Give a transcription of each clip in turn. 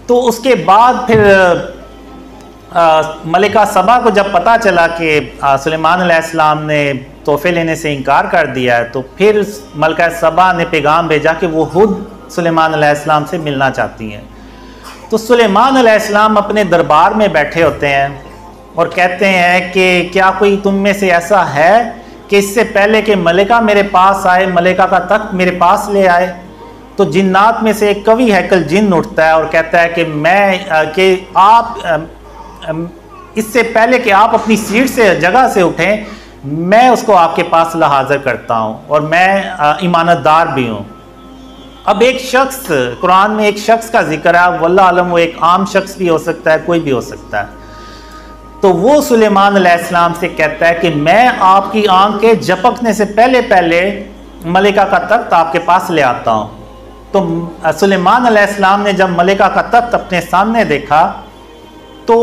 तो उसके बाद फिर मलिका सबा को जब पता चला कि सुलेमान अलैहिस्सलाम ने तोहफे लेने से इनकार कर दिया है, तो फिर मलिका सबा ने पैगाम भेजा कि वो खुद सुलेमान अलैहिस्सलाम से मिलना चाहती हैं। तो सुलेमान अलैहिस्सलाम अपने दरबार में बैठे होते हैं और कहते हैं कि क्या कोई तुम में से ऐसा है कि इससे पहले कि मलिका मेरे पास आए, मलिका का तख्त मेरे पास ले आए। तो जिन्नात में से एक कवि हैकल जिन उठता है और कहता है कि आप इससे पहले कि आप अपनी सीट से जगह से उठें, मैं उसको आपके पास ला हाजिर करता हूँ और मैं ईमानतदार भी हूँ। अब एक शख्स, कुरान में एक शख्स का जिक्र है, वल्लाह आलम वो एक आम शख्स भी हो सकता है, कोई भी हो सकता है। तो वो सुलेमान अलैहिस्सलाम से कहता है कि मैं आपकी आंख के झपकने से पहले पहले मलिका का तख्त आपके पास ले आता हूँ। तो सुलेमान अलैहिस्सलाम ने जब मलिका का तख्त अपने सामने देखा तो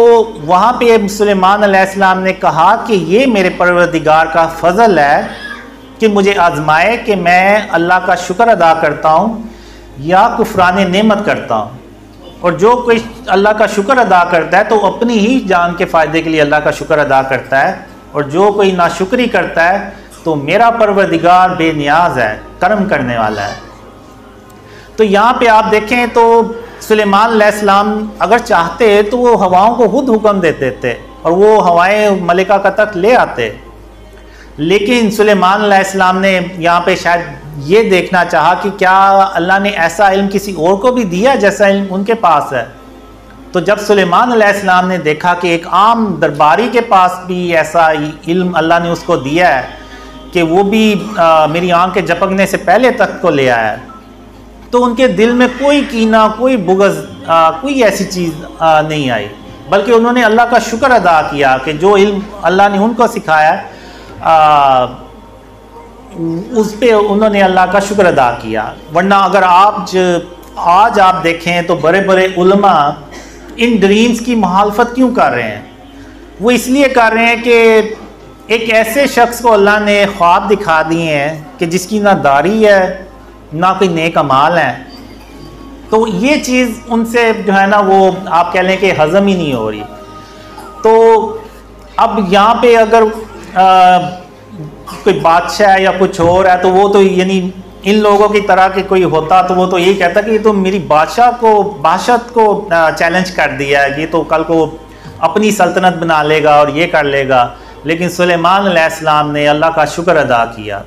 वहाँ पे सुलेमान अलैहिस्सलाम ने कहा कि ये मेरे परवरदिगार का फजल है कि मुझे आजमाए कि मैं अल्लाह का शुक्र अदा करता हूँ या कुफरान नेमत करता हूँ। और जो कोई अल्लाह का शुक्र अदा करता है तो अपनी ही जान के फ़ायदे के लिए अल्लाह का शुक्र अदा करता है, और जो कोई नाशुक्री करता है तो मेरा परवरदिगार बेनियाज है, कर्म करने वाला है। तो यहाँ पे आप देखें तो सुलेमान अलैहिस्सलाम अगर चाहते तो वो हवाओं को खुद हुक्म देते थे और वो हवाएं मलिका का तक ले आते, लेकिन सुलेमान अलैहिस्सलाम ने यहाँ पे शायद ये देखना चाहा कि क्या अल्लाह ने ऐसा इल्म किसी और को भी दिया जैसा इल्म उनके पास है। तो जब सुलेमान अलैहिस्सलाम ने देखा कि एक आम दरबारी के पास भी ऐसा इल्म अल्लाह ने उसको दिया है कि वो भी मेरी आंख के झपकने से पहले तक को ले आया, तो उनके दिल में कोई कीना, कोई बुग़्ज़, कोई ऐसी चीज़ नहीं आई, बल्कि उन्होंने अल्लाह का शुक्र अदा किया कि जो इल्म अल्लाह ने उनको सिखाया उस पे उन्होंने अल्लाह का शुक्र अदा किया। वरना अगर आज आप देखें तो बड़े बड़े उलमा इन ड्रीम्स की मुखालफत क्यों कर रहे हैं? वो इसलिए कर रहे हैं कि एक ऐसे शख्स को अल्लाह ने ख्वाब दिखा दिए हैं कि जिसकी ना दाढ़ी है ना कोई नेक अमाल है, तो ये चीज़ उनसे जो है ना वो आप कह लें कि हज़म ही नहीं हो रही। तो अब यहाँ पे अगर कोई बादशाह या कुछ और है तो वो तो यानी इन लोगों की तरह के कोई होता तो वो तो यही कहता कि ये तो मेरी बादशाहत को चैलेंज कर दिया है, ये तो कल को अपनी सल्तनत बना लेगा और ये कर लेगा। लेकिन सुलेमान अलैहिस्सलाम ने अल्लाह का शुक्र अदा किया।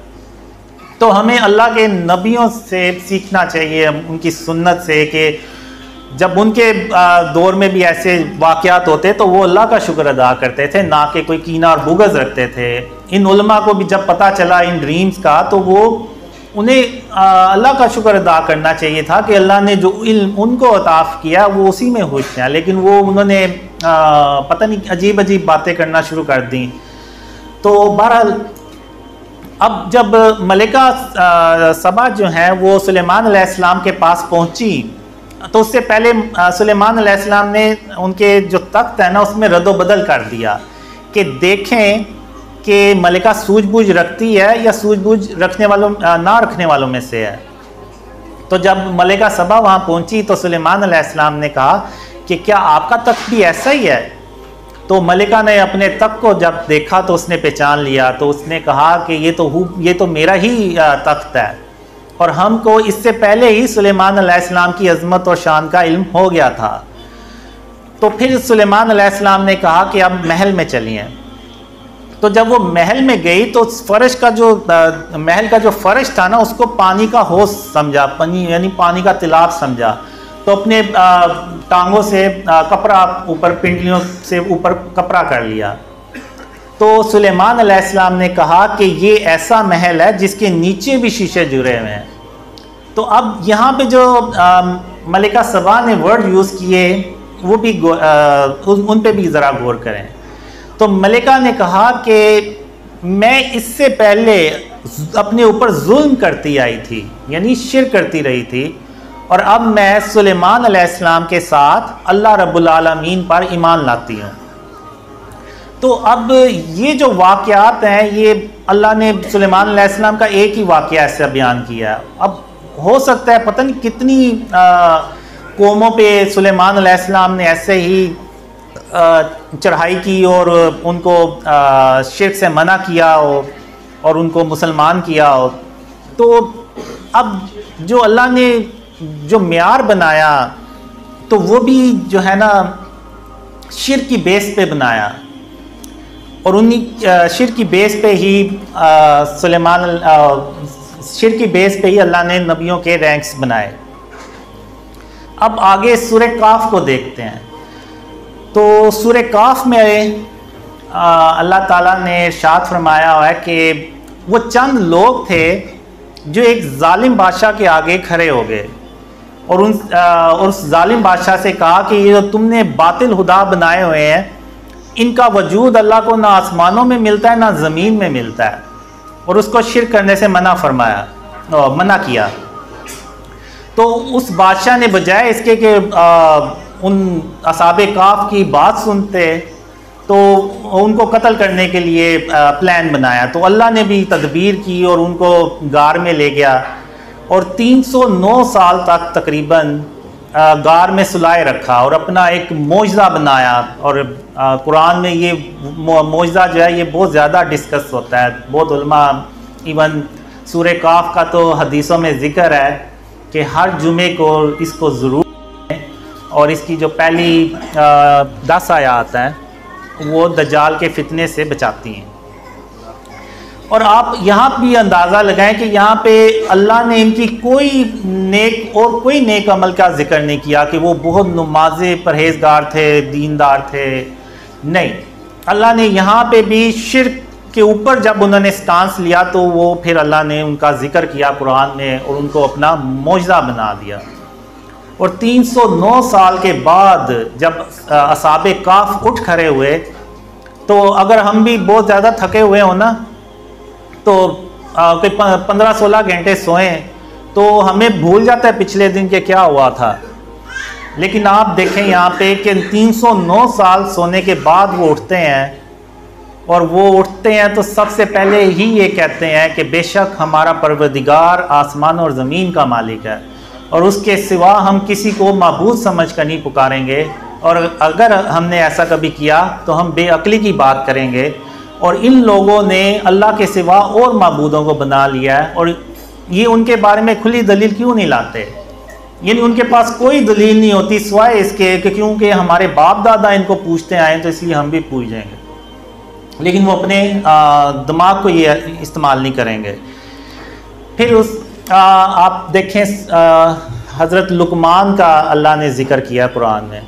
तो हमें अल्लाह के नबियों से सीखना चाहिए, उनकी सुन्नत से, कि जब उनके दौर में भी ऐसे वाक़यात होते तो वो अल्लाह का शुक्र अदा करते थे, ना कि कोई कीना और बुग़्ज़ रखते थे। इन उलमा को भी जब पता चला इन ड्रीम्स का तो वो उन्हें अल्लाह का शुक्र अदा करना चाहिए था कि अल्लाह ने जो इल्म उनको अताफ़ किया वो उसी में खुश हैं, लेकिन वो उन्होंने पता नहीं अजीब अजीब बातें करना शुरू कर दी। तो बहरहाल अब जब मलिका सबा जो है वो सुलेमान अलैहिस्सलाम के पास पहुंची तो उससे पहले सुलेमान अलैहिस्सलाम ने उनके जो तख्त है ना उसमें रद्द-ओ-बदल कर दिया कि देखें कि मलिका सूझबूझ रखती है या सूझबूझ रखने वालों ना रखने वालों में से है। तो जब मलिका सबा वहाँ पहुँची तो सुलेमान अलैहिस्सलाम ने कहा कि क्या आपका तख्त भी ऐसा ही है? तो मलिका ने अपने तख्त को जब देखा तो उसने पहचान लिया, तो उसने कहा कि ये तो मेरा ही तख्त है और हमको इससे पहले ही सुलेमान अलैहिस्सलाम की अज़मत और शान का इल्म हो गया था। तो फिर सुलेमान अलैहिस्सलाम ने कहा कि अब महल में चलिए। तो जब वो महल में गई तो फर्श का जो महल का जो फर्श था ना उसको पानी का हौज समझा, यानी पानी का तिलाब समझा। तो अपने टांगों से कपड़ा ऊपर, पिंडलियों से ऊपर कपड़ा कर लिया। तो सुलेमान अलैहिस्सलाम ने कहा कि ये ऐसा महल है जिसके नीचे भी शीशे जुड़े हुए हैं। तो अब यहाँ पे जो मलिका सबा ने वर्ड यूज़ किए वो भी उन पे भी ज़रा गौर करें। तो मलिका ने कहा कि मैं इससे पहले अपने ऊपर जुल्म करती आई थी, यानी शिर्क करती रही थी, और अब मैं सुलेमान अलैहिस्सलाम के साथ अल्लाह रब्बुल आलमीन पर ईमान लाती हूँ। तो अब ये जो वाक़यात हैं ये अल्लाह ने सुलेमान अलैहिस्सलाम का एक ही वाक़या ऐसे बयान किया है। अब हो सकता है पता नहीं कितनी कौमों पे सुलेमान अलैहिस्सलाम ने ऐसे ही चढ़ाई की और उनको शिर्क से मना किया और उनको मुसलमान किया हो, तो अब जो अल्लाह ने जो मेयार बनाया तो वो भी जो है ना शिर्क की बेस पे बनाया, और उन्हीं शिर्क की बेस पे ही शिर्क की बेस पे ही अल्लाह ने नबियों के रैंक्स बनाए। अब आगे सूरह काफ को देखते हैं। तो सूरह काफ में अल्लाह ताला ने इरशाद फरमाया हुआ है कि वो चंद लोग थे जो एक जालिम बादशाह के आगे खड़े हो गए और उस जालिम बादशाह से कहा कि ये जो तुमने बातिल खुदा बनाए हुए हैं, इनका वजूद अल्लाह को ना आसमानों में मिलता है ना ज़मीन में मिलता है, और उसको शिर्क करने से मना किया। तो उस बादशाह ने बजाय इसके कि उन असाबे काफ की बात सुनते तो उनको कत्ल करने के लिए प्लान बनाया। तो अल्लाह ने भी तदबीर की और उनको गार में ले गया और 309 साल तक तकरीबन गार में सुलाए रखा और अपना एक मौजज़ा बनाया। और कुरान में ये मौजज़ा जो है ये बहुत ज़्यादा डिस्कस होता है। बहुत उलमा इवन सूरह काफ का तो हदीसों में ज़िक्र है कि हर जुमे को इसको ज़रूर, और इसकी जो पहली 10 आयत हैं वो दज्जाल के फितने से बचाती हैं। और आप यहाँ भी अंदाज़ा लगाएं कि यहाँ पे अल्लाह ने इनकी कोई नेक अमल का जिक्र नहीं किया कि वो बहुत नमाज़े परहेजगार थे, दीनदार थे। नहीं, अल्लाह ने यहाँ पे भी शिर्क के ऊपर जब उन्होंने स्टांस लिया तो वो फिर अल्लाह ने उनका जिक्र किया कुरान में और उनको अपना मौजज़ा बना दिया। और 309 साल के बाद जब असाबे काफ उठ खड़े हुए, तो अगर हम भी बहुत ज़्यादा थके हुए हो ना, तो कोई 15-16 घंटे सोएं तो हमें भूल जाता है पिछले दिन के क्या हुआ था। लेकिन आप देखें यहाँ पे कि 309 साल सोने के बाद वो उठते हैं, और वो उठते हैं तो सबसे पहले ही ये कहते हैं कि बेशक हमारा परवरदिगार आसमान और ज़मीन का मालिक है और उसके सिवा हम किसी को माबूद समझ कर नहीं पुकारेंगे, और अगर हमने ऐसा कभी किया तो हम बेअक्ली की बात करेंगे। और इन लोगों ने अल्लाह के सिवा और माबूदों को बना लिया है, और ये उनके बारे में खुली दलील क्यों नहीं लाते? यानी उनके पास कोई दलील नहीं होती सिवाय इसके कि क्योंकि हमारे बाप दादा इनको पूछते आए तो इसलिए हम भी पूछ जाएंगे, लेकिन वो अपने दिमाग को ये इस्तेमाल नहीं करेंगे। फिर आप देखें हज़रत लुकमान का अल्लाह ने ज़िक्र किया कुरान में।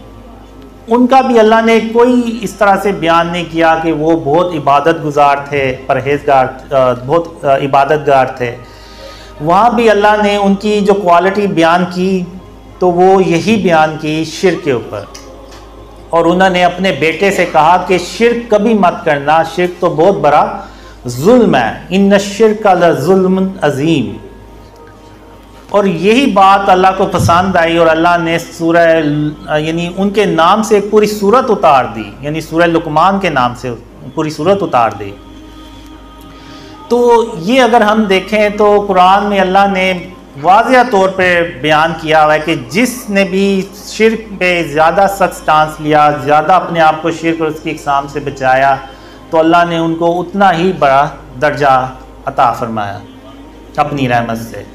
उनका भी अल्लाह ने कोई इस तरह से बयान नहीं किया कि वो बहुत इबादत गुजार थे, परहेजगार, बहुत इबादतगार थे। वहाँ भी अल्लाह ने उनकी जो क्वालिटी बयान की तो वो यही बयान की शिर्क के ऊपर, और उन्होंने अपने बेटे से कहा कि शिर्क कभी मत करना, शिर्क तो बहुत बड़ा जुल्म है, इन्न शिर्क लजुल्मुन अजीम। और यही बात अल्लाह को पसंद आई और अल्लाह ने सूरह यानी उनके नाम से एक पूरी सूरत उतार दी, यानी सूरह लुकमान के नाम से पूरी सूरत उतार दी। तो ये अगर हम देखें तो कुरान में अल्लाह ने वाज़िया तौर पे बयान किया हुआ है कि जिसने भी शिर्क पे ज़्यादा सख्त स्टांस लिया, ज़्यादा अपने आप को शिर्क और उसकी इक़साम से बचाया, तो अल्लाह ने उनको उतना ही बड़ा दर्जा अता फरमाया अपनी रहमत से।